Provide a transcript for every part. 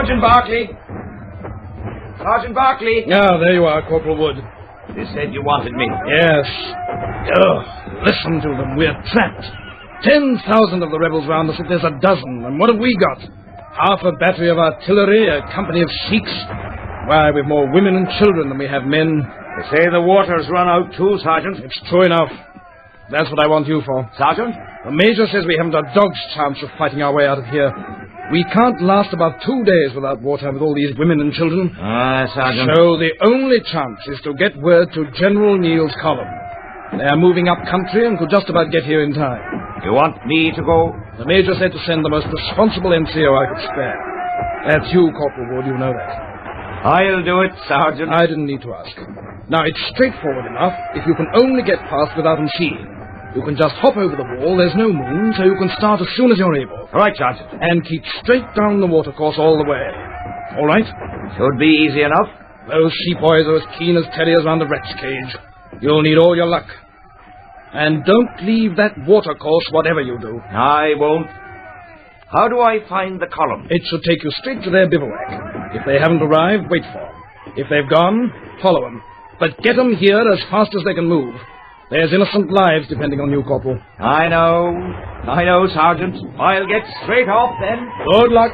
Sergeant Barkley! Sergeant Barkley! Ah, there you are, Corporal Wood. You said you wanted me. Yes. Oh, listen to them. We're trapped. 10,000 of the rebels round us if there's a dozen. And what have we got? Half a battery of artillery, a company of Sikhs. Why, we've more women and children than we have men. They say the water's run out too, Sergeant. It's true enough. That's what I want you for. Sergeant? The Major says we haven't a dog's chance of fighting our way out of here. We can't last about 2 days without water with all these women and children. Sergeant. So the only chance is to get word to General Neal's column. They're moving up country and could just about get here in time. You want me to go? The Major said to send the most responsible NCO I could spare. That's you, Corporal Wood, you know that. I'll do it, Sergeant. I didn't need to ask. Now, it's straightforward enough if you can only get past without them seeing. You can just hop over the wall, there's no moon, so you can start as soon as you're able. All right, Sergeant. And keep straight down the watercourse all the way. All right? Should be easy enough. Those sepoys are as keen as terriers round a rat's cage. You'll need all your luck. And don't leave that watercourse, whatever you do. I won't. How do I find the column? It should take you straight to their bivouac. If they haven't arrived, wait for them. If they've gone, follow them. But get them here as fast as they can move. There's innocent lives depending on you, Corporal. I know, Sergeant. I'll get straight off then. Good luck.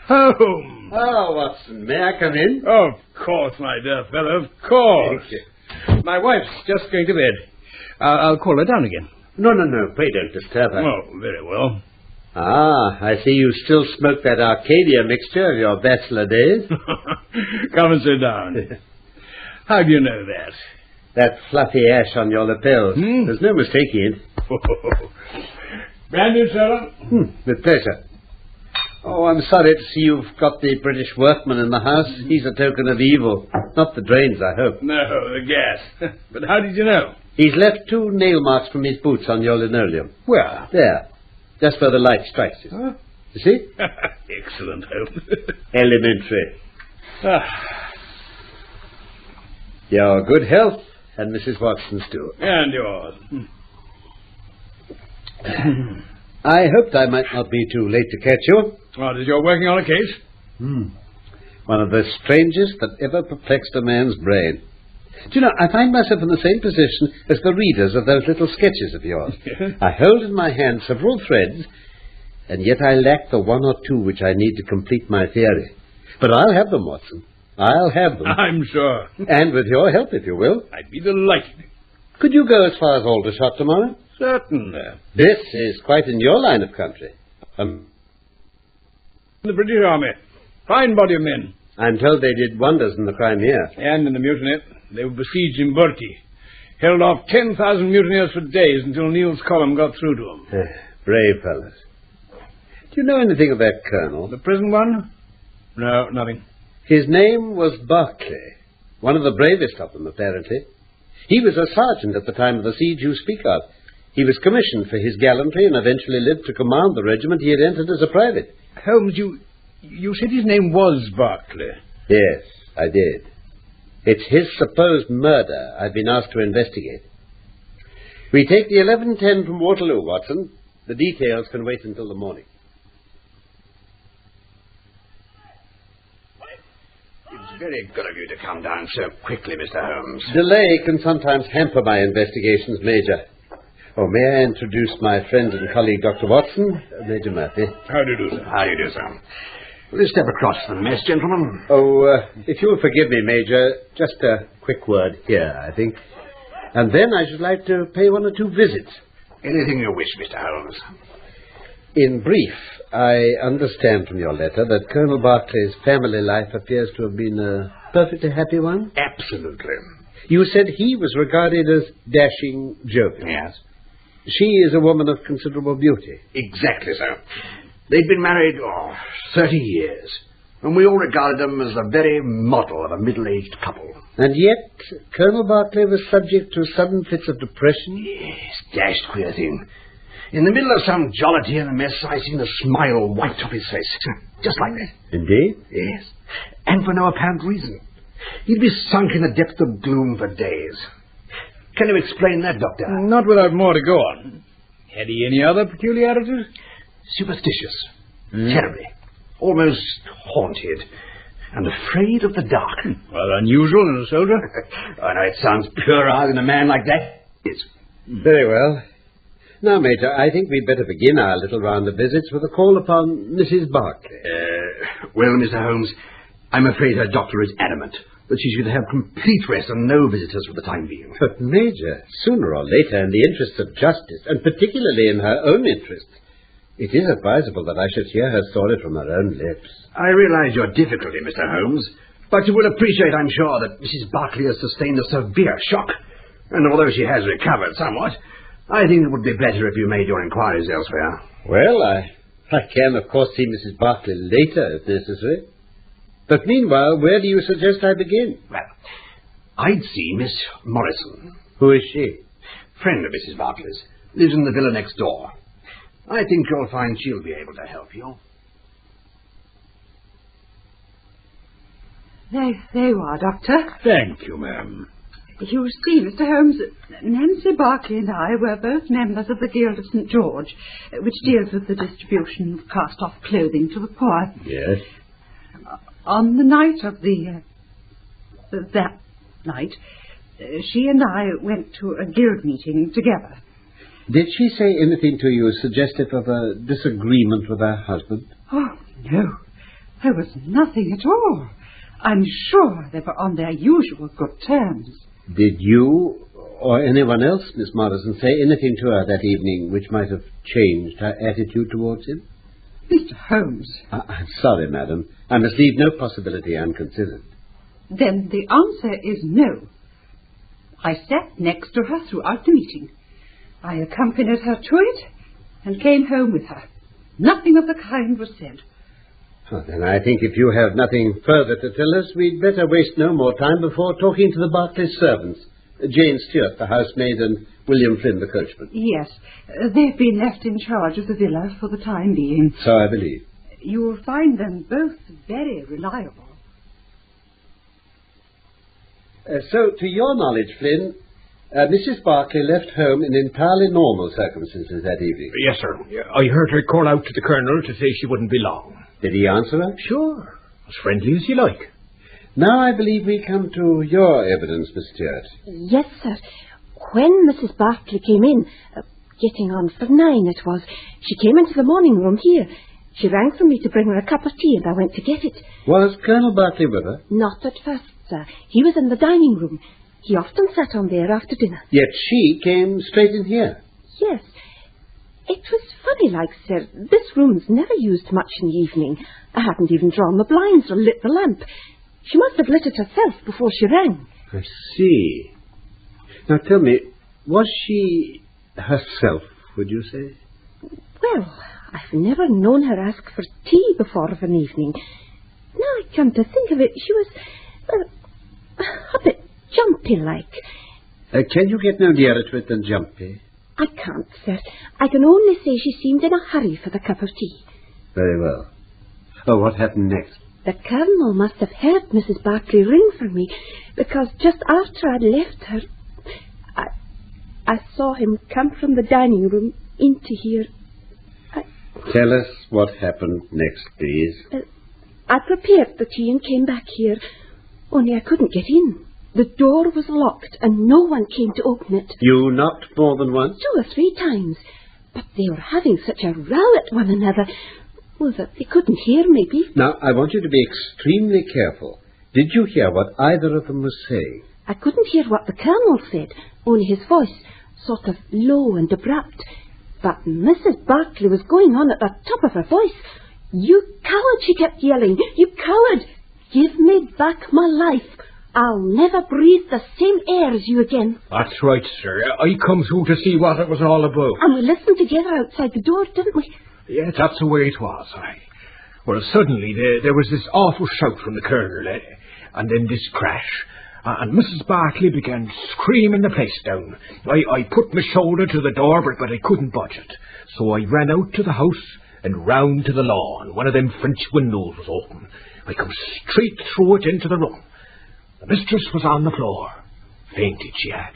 Holmes! Oh, Watson, may I come in? Oh, of course, my dear fellow, of course. My wife's just going to bed. I'll call her down again. No, pray don't disturb her. Oh, very well. Ah, I see you still smoke that Arcadia mixture of your bachelor days. Come and sit down. How do you know that? That fluffy ash on your lapels. There's no mistaking it. Brandy, Sarah? With pleasure. Oh, I'm sorry to see you've got the British workman in the house. He's a token of evil. Not the drains, I hope. No, the gas. But how did you know? He's left 2 nail marks from his boots on your linoleum. Where? There. Just where the light strikes it. Huh? You see? Excellent, Holmes. Elementary. Your good health, and Mrs. Watson's too. And yours. I hoped I might not be too late to catch you. What, is you're working on a case? One of the strangest that ever perplexed a man's brain. Do you know, I find myself in the same position as the readers of those little sketches of yours. I hold in my hand several threads, and yet I lack the 1 or 2 which I need to complete my theory. But I'll have them, Watson. I'll have them. I'm sure. And with your help, if you will. I'd be delighted. Could you go as far as Aldershot tomorrow? Certainly. This is quite in your line of country. The British Army. Fine body of men. I'm told they did wonders in the Crimea. And in the mutiny. They were besieged in Burki. Held off 10,000 mutineers for days until Neal's column got through to them. Brave fellows. Do you know anything of that colonel? The prison one? No, nothing. His name was Berkeley. One of the bravest of them, apparently. He was a sergeant at the time of the siege you speak of. He was commissioned for his gallantry and eventually lived to command the regiment he had entered as a private. Holmes, you said his name was Berkeley. Yes, I did. It's his supposed murder I've been asked to investigate. We take the 11:10 from Waterloo, Watson. The details can wait until the morning. It's very good of you to come down so quickly, Mr. Holmes. Delay can sometimes hamper my investigations, Major. Oh, may I introduce my friend and colleague, Dr. Watson, Major Murphy. How do you do, sir? How do you do, sir? Will you step across to the mess, gentlemen? Oh, if you'll forgive me, Major, just a quick word here, I think. And then I should like to pay 1 or 2 visits. Anything you wish, Mr. Holmes. In brief, I understand from your letter that Colonel Berkeley's family life appears to have been a perfectly happy one? Absolutely. You said he was regarded as dashing, jovial. Yes. She is a woman of considerable beauty. Exactly, sir. They'd been married, 30 years. And we all regarded them as the very model of a middle-aged couple. And yet, Colonel Berkeley was subject to sudden fits of depression? Yes, dashed queer thing. In the middle of some jollity and a mess, I seen a smile wipe off his face. Just like that. Indeed? Yes. And for no apparent reason. He'd be sunk in a depth of gloom for days. Can you explain that, Doctor? Not without more to go on. Had he any other peculiarities? Superstitious. Terribly. Almost haunted. And afraid of the dark. Well, unusual in a soldier. I know it sounds puerile in a man like that. It's Very well. Now, Major, I think we'd better begin our little round of visits with a call upon Mrs. Barclay. Well, Mr. Holmes, I'm afraid her doctor is adamant that she should have complete rest and no visitors for the time being. But, Major, sooner or later, in the interests of justice, and particularly in her own interests, it is advisable that I should hear her story from her own lips. I realize your difficulty, Mr. Holmes, but you will appreciate, I'm sure, that Mrs. Barclay has sustained a severe shock. And although she has recovered somewhat, I think it would be better if you made your inquiries elsewhere. Well, I can, of course, see Mrs. Barclay later, if necessary. But meanwhile, where do you suggest I begin? Well, I'd see Miss Morrison. Who is she? Friend of Mrs. Barclay's. Lives in the villa next door. I think you'll find she'll be able to help you. There you are, Doctor. Thank you, ma'am. You see, Mr. Holmes, Nancy Barclay and I were both members of the Guild of St. George, which deals with the distribution of cast-off clothing to the poor. Yes. On the night of that night, she and I went to a guild meeting together. Did she say anything to you suggestive of a disagreement with her husband? Oh, no. There was nothing at all. I'm sure they were on their usual good terms. Did you or anyone else, Miss Morrison, say anything to her that evening which might have changed her attitude towards him? Mr. Holmes. I'm sorry, madam. I must leave no possibility unconsidered. Then the answer is no. I sat next to her throughout the meeting. I accompanied her to it and came home with her. Nothing of the kind was said. Oh, then I think if you have nothing further to tell us, we'd better waste no more time before talking to the Barclay servants. Jane Stewart, the housemaid, and William Flynn, the coachman. Yes, they've been left in charge of the villa for the time being. So I believe. You will find them both very reliable. So, to your knowledge, Flynn, Mrs. Barclay left home in entirely normal circumstances that evening. Yes, sir. I heard her call out to the Colonel to say she wouldn't be long. Did he answer her? Sure. As friendly as you like. Now I believe we come to your evidence, Miss Stewart. Yes, sir. When Mrs. Barclay came in, getting on for 9 it was, she came into the morning room here. She rang for me to bring her a cup of tea, and I went to get it. Was Colonel Barclay with her? Not at first, sir. He was in the dining room. He often sat on there after dinner. Yet she came straight in here. Yes. It was funny like, sir. This room's never used much in the evening. I hadn't even drawn the blinds or lit the lamp. She must have lit it herself before she rang. I see. Now tell me, was she herself, would you say? Well, I've never known her ask for tea before of an evening. Now I come to think of it, she was a bit jumpy-like. Can you get no nearer to it than jumpy? I can't, sir. I can only say she seemed in a hurry for the cup of tea. Very well. Oh, what happened next? The Colonel must have heard Mrs. Barclay ring for me, because just after I'd left her, I saw him come from the dining room into here. Tell us what happened next, please. I prepared the tea and came back here, only I couldn't get in. The door was locked and no one came to open it. You knocked more than once? 2 or 3 times. But they were having such a row at one another, well, that they couldn't hear me. Now, I want you to be extremely careful. Did you hear what either of them was saying? I couldn't hear what the Colonel said, only his voice, sort of low and abrupt. But Mrs. Barclay was going on at the top of her voice. "You coward," she kept yelling. "You coward! Give me back my life. I'll never breathe the same air as you again." That's right, sir. I come through to see what it was all about. And we listened together outside the door, didn't we? Yeah, that's the way it was, aye. Well, suddenly there was this awful shout from the Colonel, and then this crash, and Mrs. Barclay began screaming the place down. I put my shoulder to the door, but I couldn't budge it. So I ran out to the house and round to the lawn. One of them French windows was open. I come straight through it into the room. The mistress was on the floor. Fainted she had.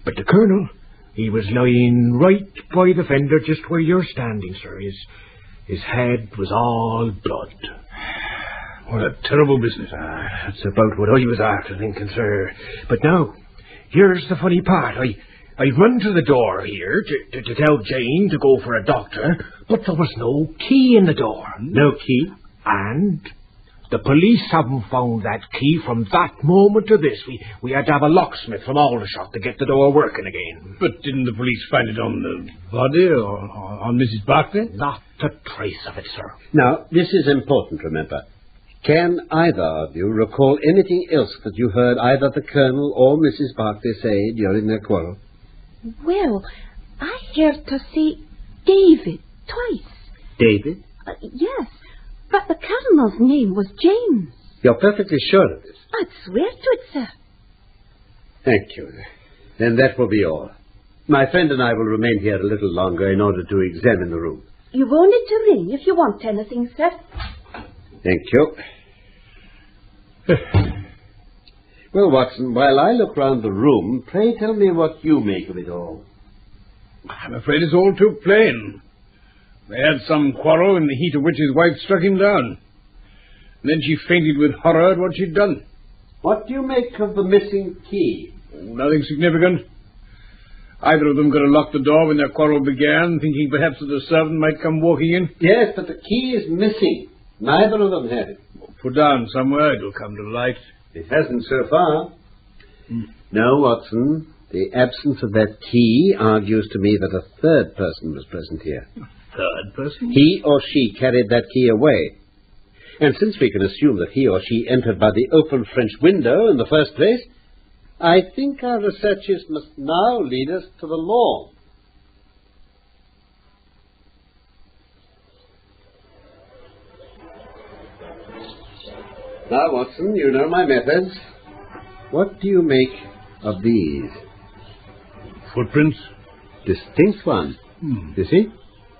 But the Colonel, he was lying right by the fender just where you're standing, sir. His head was all blood. What a terrible business. That's about what I was after thinking, sir. But now, here's the funny part. I run to the door here to tell Jane to go for a doctor, but there was no key in the door. No key? And the police haven't found that key from that moment to this. We had to have a locksmith from Aldershot to get the door working again. But didn't the police find it on the body or on Mrs. Barclay? Not a trace of it, sir. Now, this is important, remember. Can either of you recall anything else that you heard either the Colonel or Mrs. Barclay say during their quarrel? Well, I heard her say David twice. David? Yes, but the Colonel's name was James. You're perfectly sure of this? I'd swear to it, sir. Thank you. Then that will be all. My friend and I will remain here a little longer in order to examine the room. You've only to ring if you want anything, sir. Thank you. Well, Watson, while I look round the room, pray tell me what you make of it all. I'm afraid it's all too plain. They had some quarrel in the heat of which his wife struck him down. And then she fainted with horror at what she'd done. What do you make of the missing key? Nothing significant. Either of them got to lock the door when their quarrel began, thinking perhaps that a servant might come walking in. Yes, but the key is missing. Neither of them had it. Put down somewhere, it'll come to light. It hasn't so far. No, Watson. The absence of that key argues to me that a third person was present here. Third person? He or she carried that key away. And since we can assume that he or she entered by the open French window in the first place, I think our researches must now lead us to the lawn. Now, Watson, you know my methods. What do you make of these? Footprints? Distinct one. You see?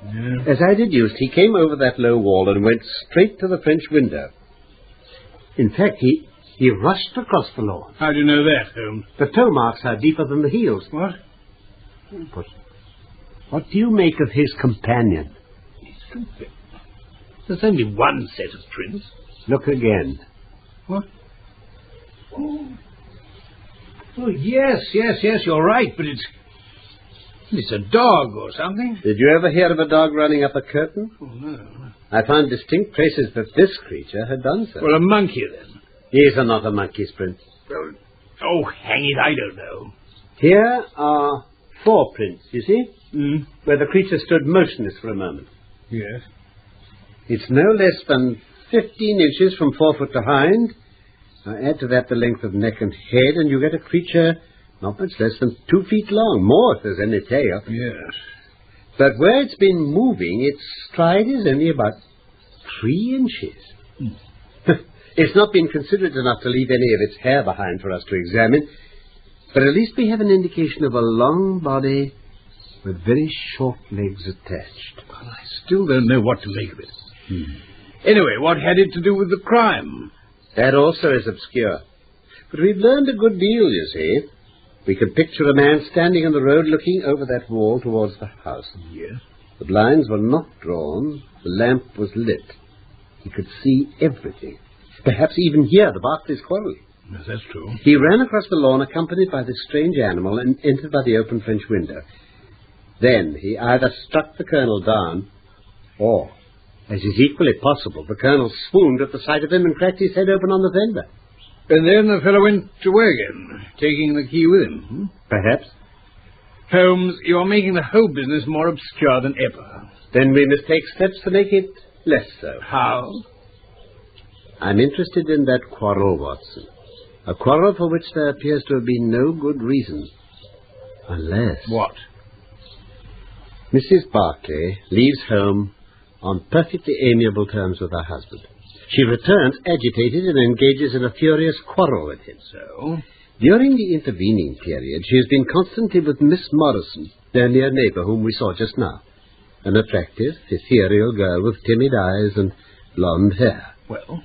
Yeah. As I deduced, he came over that low wall and went straight to the French window. In fact, he rushed across the lawn. How do you know that, Holmes? The toe marks are deeper than the heels. What? But what do you make of his companion? There's only one set of prints. Look again. What? Oh, yes, you're right, but it's a dog or something. Did you ever hear of a dog running up a curtain? Oh, no. I found distinct traces that this creature had done so. Well, a monkey, then. These are not a monkey's prints. Oh, hang it, I don't know. Here are 4 prints, you see? Where the creature stood motionless for a moment. Yes. It's no less than 15 inches from forefoot to hind. Now add to that the length of neck and head, and you get a creature not much less than 2 feet long, more if there's any tail. Yes. But where it's been moving, its stride is only about 3 inches. It's not been considerate enough to leave any of its hair behind for us to examine, but at least we have an indication of a long body with very short legs attached. Well, I still don't know what to make of it. Anyway, what had it to do with the crime? That also is obscure. But we've learned a good deal, you see. We can picture a man standing on the road looking over that wall towards the house. Yes. The blinds were not drawn. The lamp was lit. He could see everything. Perhaps even hear the Barclays quarrelling. Yes, that's true. He ran across the lawn accompanied by this strange animal and entered by the open French window. Then he either struck the Colonel down or, as is equally possible, the Colonel swooned at the sight of him and cracked his head open on the fender. And then the fellow went away again, taking the key with him. Perhaps. Holmes, you're making the whole business more obscure than ever. Then we must take steps to make it less so. How? I'm interested in that quarrel, Watson. A quarrel for which there appears to have been no good reason. Unless... What? Mrs. Barclay leaves home on perfectly amiable terms with her husband. She returns agitated and engages in a furious quarrel with him. So? During the intervening period, she has been constantly with Miss Morrison, their near neighbour whom we saw just now. An attractive, ethereal girl with timid eyes and blonde hair. Well?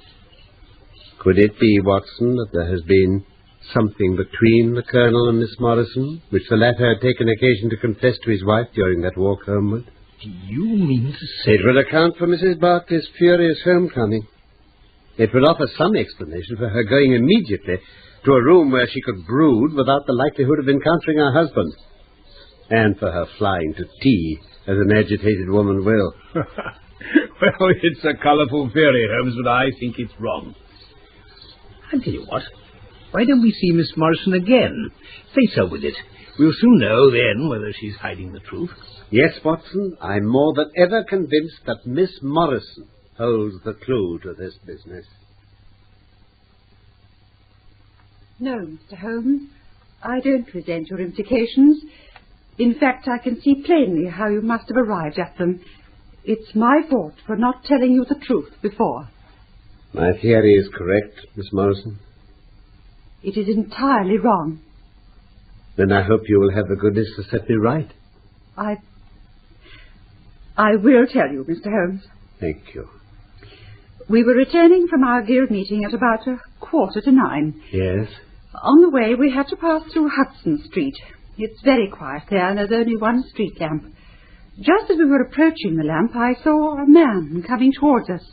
Could it be, Watson, that there has been something between the Colonel and Miss Morrison, which the latter had taken occasion to confess to his wife during that walk homeward? Do you mean to say... It would account for Mrs. Barclay's furious homecoming. It would offer some explanation for her going immediately to a room where she could brood without the likelihood of encountering her husband, and for her flying to tea, as an agitated woman will. Well, it's a colourful theory, Holmes, but I think it's wrong. I'll tell you what. Why don't we see Miss Morrison again? Face her with it. We'll soon know then whether she's hiding the truth. Yes, Watson, I'm more than ever convinced that Miss Morrison holds the clue to this business. No, Mr. Holmes, I don't resent your implications. In fact, I can see plainly how you must have arrived at them. It's my fault for not telling you the truth before. My theory is correct, Miss Morrison. It is entirely wrong. Then I hope you will have the goodness to set me right. I will tell you, Mr. Holmes. Thank you. We were returning from our guild meeting at about 9:15. Yes? On the way, we had to pass through Hudson Street. It's very quiet there, and there's only one street lamp. Just as we were approaching the lamp, I saw a man coming towards us.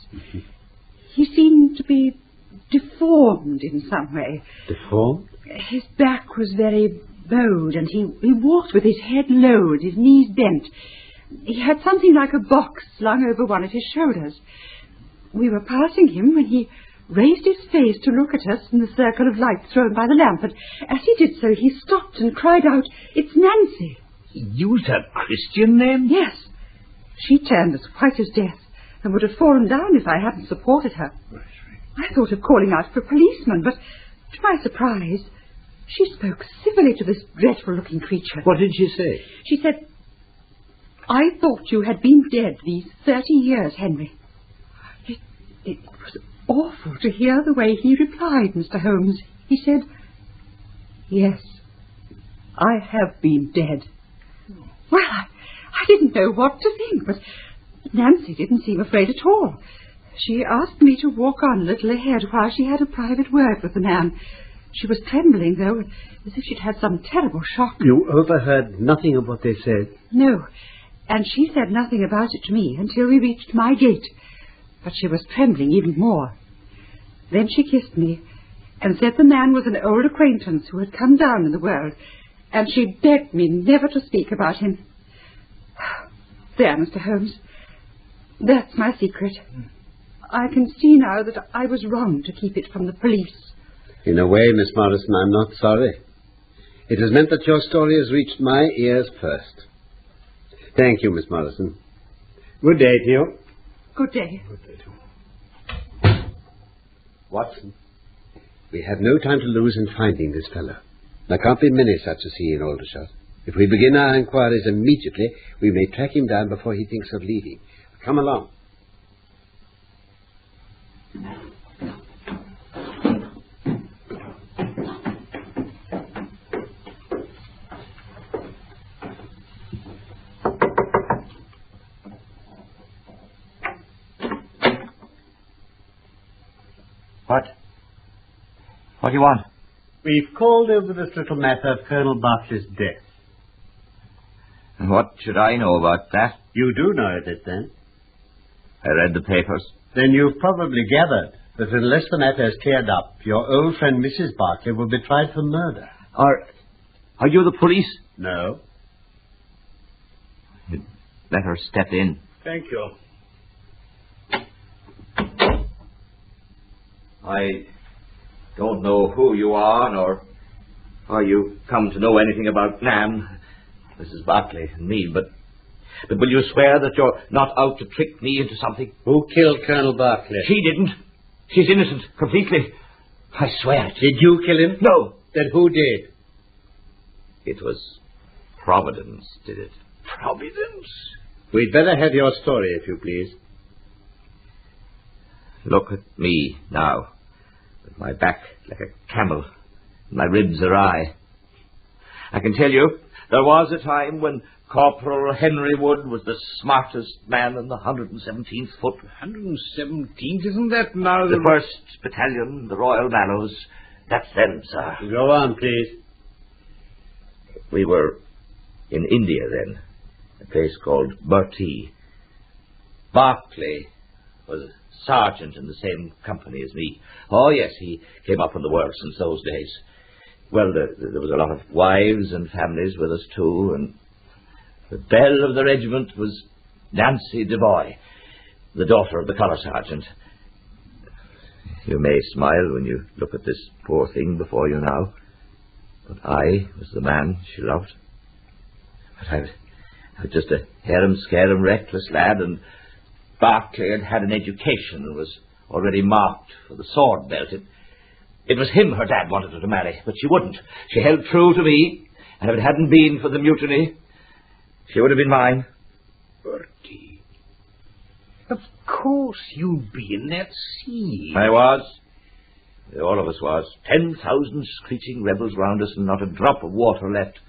He seemed to be deformed in some way. Deformed? His back was very bowed, and he walked with his head lowered, his knees bent. He had something like a box slung over one of his shoulders. We were passing him when he raised his face to look at us in the circle of light thrown by the lamp, and as he did so, he stopped and cried out, "It's Nancy!" He used her Christian name? Yes. She turned as white as death, and would have fallen down if I hadn't supported her. I thought of calling out for a policeman, but to my surprise, she spoke civilly to this dreadful-looking creature. What did she say? She said, "I thought you had been dead these 30 years, Henry." It was awful to hear the way he replied, Mr. Holmes. He said, "Yes, I have been dead." Well, I didn't know what to think, but Nancy didn't seem afraid at all. She asked me to walk on a little ahead while she had a private word with the man. She was trembling, though, as if she'd had some terrible shock. You overheard nothing of what they said? No, and she said nothing about it to me until we reached my gate. But she was trembling even more. Then she kissed me and said the man was an old acquaintance who had come down in the world, and she begged me never to speak about him. There, Mr. Holmes. That's my secret. I can see now that I was wrong to keep it from the police. In a way, Miss Morrison, I'm not sorry. It has meant that your story has reached my ears first. Thank you, Miss Morrison. Good day to you. Good day. Watson, we have no time to lose in finding this fellow. There can't be many such as he in Aldershot. If we begin our inquiries immediately, we may track him down before he thinks of leaving. Come along. What do you want? We've called over this little matter of Colonel Berkeley's death. What should I know about that? You do know of it, then? I read the papers. Then you've probably gathered that unless the matter is cleared up, your old friend Mrs. Barclay will be tried for murder. Are you the police? No. You'd better step in. Thank you. I don't know who you are, nor how you come to know anything about Nan, Mrs. Barclay, and me, but will you swear that you're not out to trick me into something? Who killed Colonel Barclay? She didn't. She's innocent, completely. I swear it. Did you kill him? No. Then who did? It was Providence, did it? Providence? We'd better have your story, if you please. Look at me now, with my back like a camel, and my ribs awry. I can tell you There was a time when Corporal Henry Wood was the smartest man in the 117th Foot. 117th? Isn't that now The 1st Battalion, the Royal Mallows. That's them, sir. Go on, please. We were in India then, a place called Bertie. Berkeley was a sergeant in the same company as me. Oh, yes, he came up in the world since those days. Well, there was a lot of wives and families with us, too, and the belle of the regiment was Nancy Devoy, the daughter of the colour sergeant. You may smile when you look at this poor thing before you now, but I was the man she loved. But I was just a harum-scarum, reckless lad, and Berkeley had an education and was already marked for the sword belt. It was him her dad wanted her to marry, but she wouldn't. She held true to me, and if it hadn't been for the mutiny, she would have been mine. Bertie. Of course you'd be in that sea. I was. All of us was. 10,000 screeching rebels round us and not a drop of water left.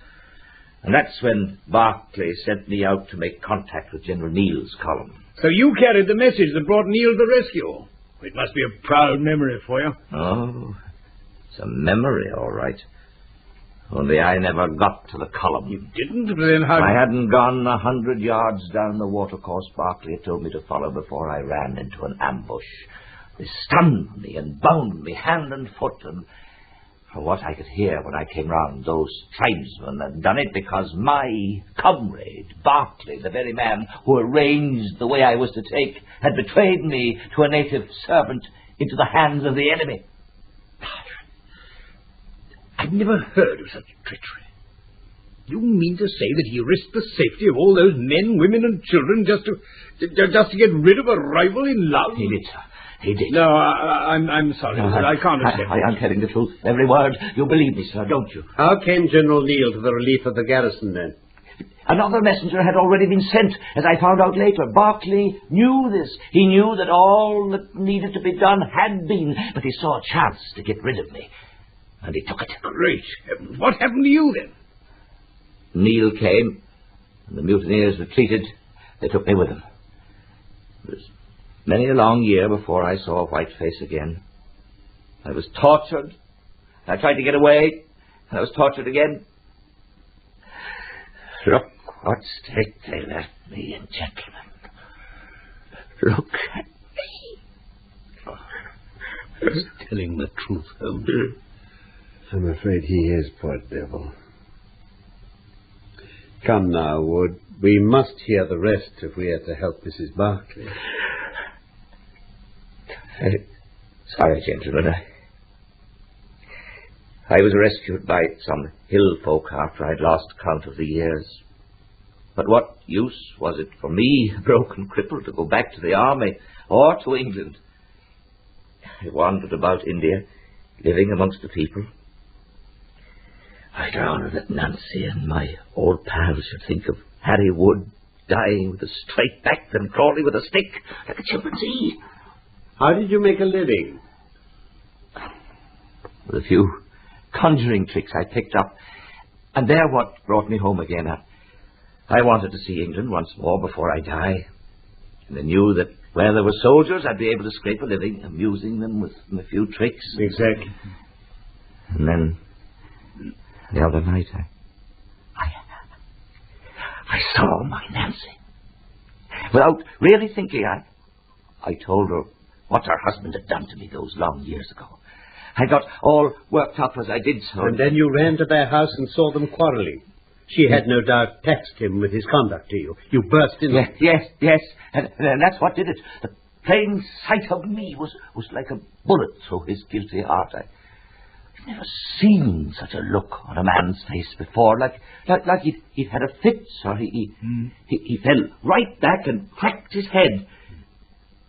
And that's when Berkeley sent me out to make contact with General Neal's column. So you carried the message that brought Neal to the rescue. It must be a proud memory for you. Oh, it's a memory, all right. Only I never got to the column. You didn't? Then how... I hadn't gone 100 yards down the watercourse Berkeley had told me to follow before I ran into an ambush. They stunned me and bound me hand and foot, and from what I could hear when I came round, those tribesmen had done it because my comrade, Berkeley, the very man who arranged the way I was to take, had betrayed me to a native servant into the hands of the enemy. I've never heard of such treachery. You mean to say that he risked the safety of all those men, women, and children just to get rid of a rival in love? He did, sir. He did. No, I'm sorry, No, sir. I can't accept it. I'm telling the truth. Every word. You believe me, sir, don't you? How came General Neal to the relief of the garrison, then? Another messenger had already been sent, as I found out later. Berkeley knew this. He knew that all that needed to be done had been, but he saw a chance to get rid of me, and he took it. Great heavens. What happened to you, then? Neal came, and the mutineers retreated. They took me with them. It was many a long year before I saw a white face again. I was tortured. I tried to get away, and I was tortured again. Look what state they left me in, gentlemen. Look at me. He's telling the truth, Holmes. I'm afraid he is, poor devil. Come now, Wood. We must hear the rest if we are to help Mrs. Berkeley. Sorry, gentlemen. I was rescued by some hill folk after I'd lost count of the years. But what use was it for me, a broken cripple, to go back to the army or to England? I wandered about India, living amongst the people. I'd rather that Nancy and my old pals should think of Harry Wood dying with a straight back than crawling with a stick like a chimpanzee. How did you make a living? With a few conjuring tricks I picked up, and they're what brought me home again. I wanted to see England once more before I die, and I knew that where there were soldiers I'd be able to scrape a living, amusing them with a few tricks. Exactly. And then, the other night, I saw my Nancy. Without really thinking, I told her what her husband had done to me those long years ago. I got all worked up as I did so. And then you ran to their house and saw them quarrelling. She had no doubt taxed him with his conduct to you. You burst in. Yes. And that's what did it. The plain sight of me was like a bullet through his guilty heart. I've never seen such a look on a man's face before. Like he'd had a fit, sir. He fell right back and cracked his head.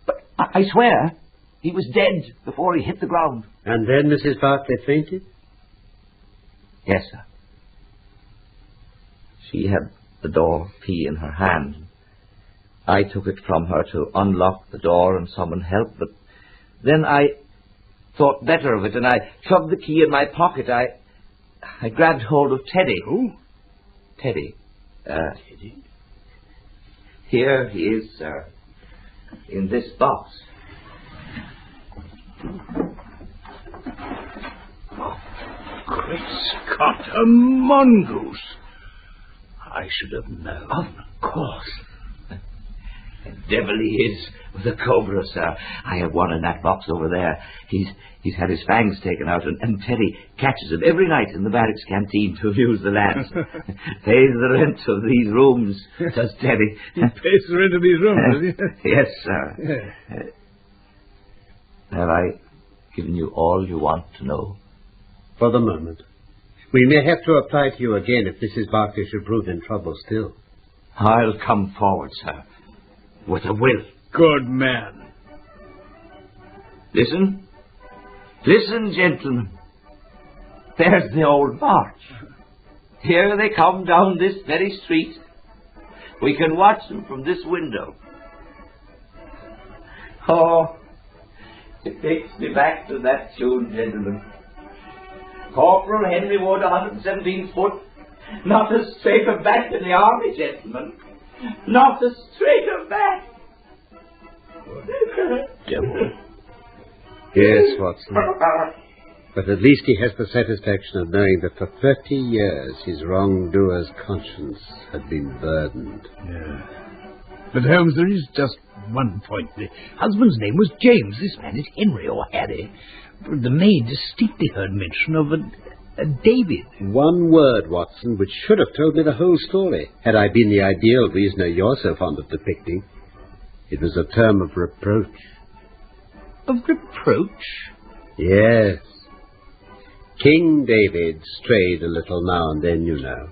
But I swear, he was dead before he hit the ground. And then Mrs. Berkeley fainted? Yes, sir. She had the door key in her hand. I took it from her to unlock the door and summon help, but then I thought better of it, and I shoved the key in my pocket. I grabbed hold of Teddy. Who? Teddy. Here he is, sir, in this box. Great Scott, a mongoose! I should have known. Of course. Devil he is with a cobra, sir. I have one in that box over there. He's had his fangs taken out, and Teddy catches him every night in the barracks canteen to amuse the lads. Pays the rent of these rooms, does Teddy. He pays the rent of these rooms, does he? Yes, sir. Have I given you all you want to know? For the moment. We may have to apply to you again if Mrs. Barclay should prove in trouble still. I'll come forward, sir, with a will. Good man. Listen. Listen, gentlemen. There's the old march. Here they come down this very street. We can watch them from this window. Oh, it takes me back to that tune, gentlemen. Corporal Henry Wood, 117 foot. Not a straighter back in the army, gentlemen. Not a straighter back. Devil. Yes, Watson. But at least he has the satisfaction of knowing that for 30 years his wrongdoer's conscience had been burdened. Yeah. But, Holmes, there is just one point. The husband's name was James. This man is Henry or Harry. The maid distinctly heard mention of a David. One word, Watson, which should have told me the whole story, had I been the ideal reasoner you're so fond of depicting. It was a term of reproach. Of reproach? Yes. King David strayed a little now and then, you know.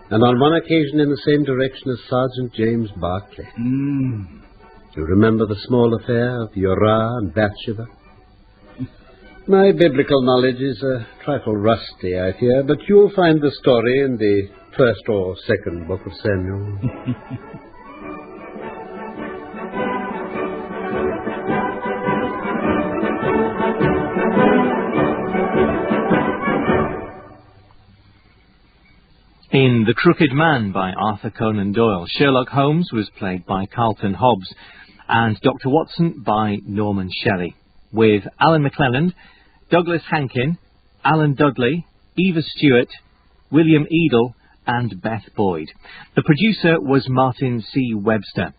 And on one occasion in the same direction as Sergeant James Barclay. You remember the small affair of Uriah and Bathsheba? My biblical knowledge is a trifle rusty, I fear, but you'll find the story in the first or second book of Samuel. In The Crooked Man by Arthur Conan Doyle, Sherlock Holmes was played by Carlton Hobbs and Dr. Watson by Norman Shelley, with Alan McClelland, Douglas Hankin, Alan Dudley, Eva Stewart, William Edel and Beth Boyd. The producer was Martin C. Webster.